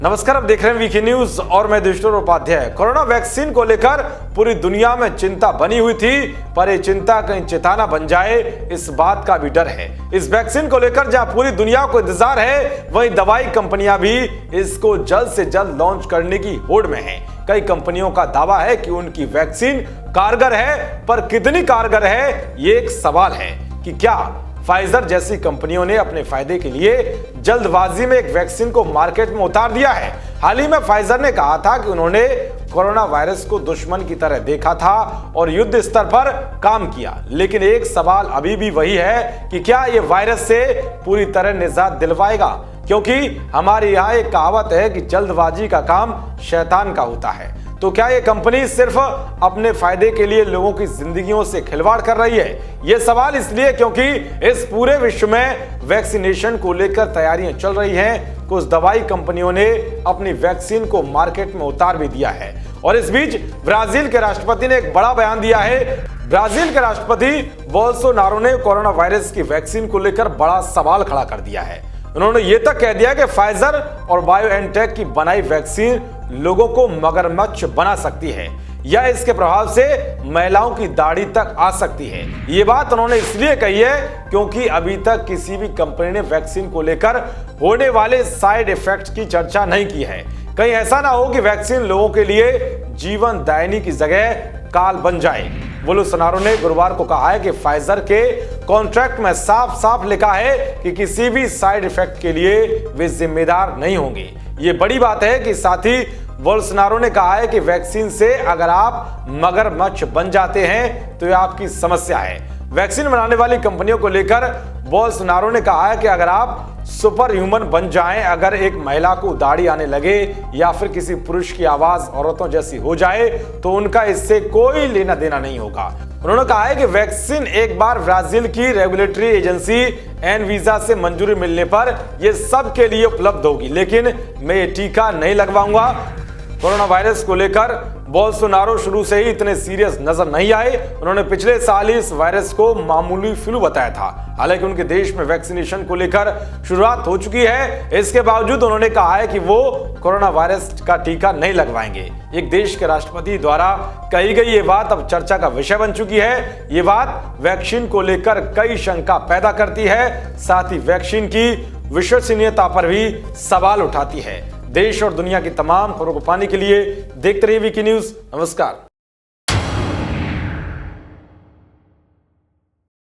नमस्कार, आप देख रहे हैं वीके न्यूज और मैं देवेश्वर उपाध्याय। कोरोना वैक्सीन को लेकर पूरी दुनिया में चिंता बनी हुई थी, पर ये चिंता कहीं चिताना बन जाए इस बात का भी डर है। इस वैक्सीन को लेकर जहां पूरी दुनिया को इंतजार है, वहीं दवाई कंपनियां भी इसको जल्द से जल्द लॉन्च करने की होड़ में हैं। कई कंपनियों का दावा है कि उनकी वैक्सीन कारगर है, पर कितनी कारगर है ये एक सवाल है। कि क्या फाइजर जैसी कंपनियों ने अपने फायदे के लिए जल्दबाजी में एक वैक्सीन को मार्केट में उतार दिया है? हाल ही में फाइजर ने कहा था कि उन्होंने कोरोना वायरस को दुश्मन की तरह देखा था और युद्ध स्तर पर काम किया, लेकिन एक सवाल अभी भी वही है कि क्या ये वायरस से पूरी तरह निजात दिलवाएगा? क्योंकि हमारे यहाँ एक कहावत है कि जल्दबाजी का काम शैतान का होता है। तो क्या ये कंपनी सिर्फ अपने फायदे के लिए लोगों की जिंदगियों से खिलवाड़ कर रही है? ये सवाल इसलिए क्योंकि इस पूरे विश्व में वैक्सीनेशन को लेकर तैयारियां चल रही हैं। कुछ दवाई कंपनियों ने अपनी वैक्सीन को मार्केट में उतार भी दिया है। और इस बीच ब्राजील के राष्ट्रपति ने एक बड़ा बयान दिया है। ब्राजील के राष्ट्रपति बोल्सोनारो ने कोरोना वायरस की वैक्सीन को लेकर बड़ा सवाल खड़ा कर दिया है। उन्होंने ये तक कह दिया कि फाइजर और बायोएनटेक की बनाई वैक्सीन लोगों को मगरमच्छ बना सकती है या इसके प्रभाव से महिलाओं की दाढ़ी तक आ सकती है। ये बात उन्होंने इसलिए कही है क्योंकि अभी तक किसी भी कंपनी ने वैक्सीन को लेकर होने वाले साइड इफेक्ट्स की चर्चा नहीं की है। कहीं ऐसा ना हो कि वैक्सीन लोगों के लिए जीवन दायिनी की जगह काल बन जाए। बोल्सोनारो ने गुरुवार को कहा है कि फाइजर के कॉन्ट्रैक्ट में साफ साफ लिखा है कि किसी भी साइड इफेक्ट के लिए वे जिम्मेदार नहीं होंगे। ये बड़ी बात है कि साथ ही बोल्सोनारो ने कहा है कि वैक्सीन से अगर आप मगरमच्छ बन जाते हैं तो यह आपकी समस्या है। वैक्सीन बनाने वाली कंपनियों को लेकर बोल्सोनारो ने कहा है कि अगर आप सुपर ह्यूमन बन जाएं, अगर एक महिला को दाढ़ी आने लगे या फिर किसी पुरुष की आवाज औरतों जैसी हो जाए तो उनका इससे कोई लेना देना नहीं होगा। उन्होंने कहा है कि वैक्सीन एक बार ब्राजील की रेगुलेटरी एजेंसी एनवीसा से मंजूरी मिलने पर यह सबके लिए उपलब्ध होगी, लेकिन मैं ये टीका नहीं लगवाऊंगा। कोरोना वायरस को लेकर बोल्सोनारो शुरू से ही इतने सीरियस नजर नहीं आए। उन्होंने पिछले साल ही इस वायरस को मामूली फ्लू बताया था। हालांकि उनके देश में वैक्सीनेशन को लेकर शुरुआत हो चुकी है, इसके बावजूद उन्होंने कहा है कि वो कोरोना वायरस का टीका नहीं लगवाएंगे। एक देश के राष्ट्रपति द्वारा कही गई ये बात अब चर्चा का विषय बन चुकी है। ये बात वैक्सीन को लेकर कई शंका पैदा करती है, साथ ही वैक्सीन की विश्वसनीयता पर भी सवाल उठाती है। देश और दुनिया की तमाम खबरों को पाने के लिए देखते रहिए वीके न्यूज। नमस्कार।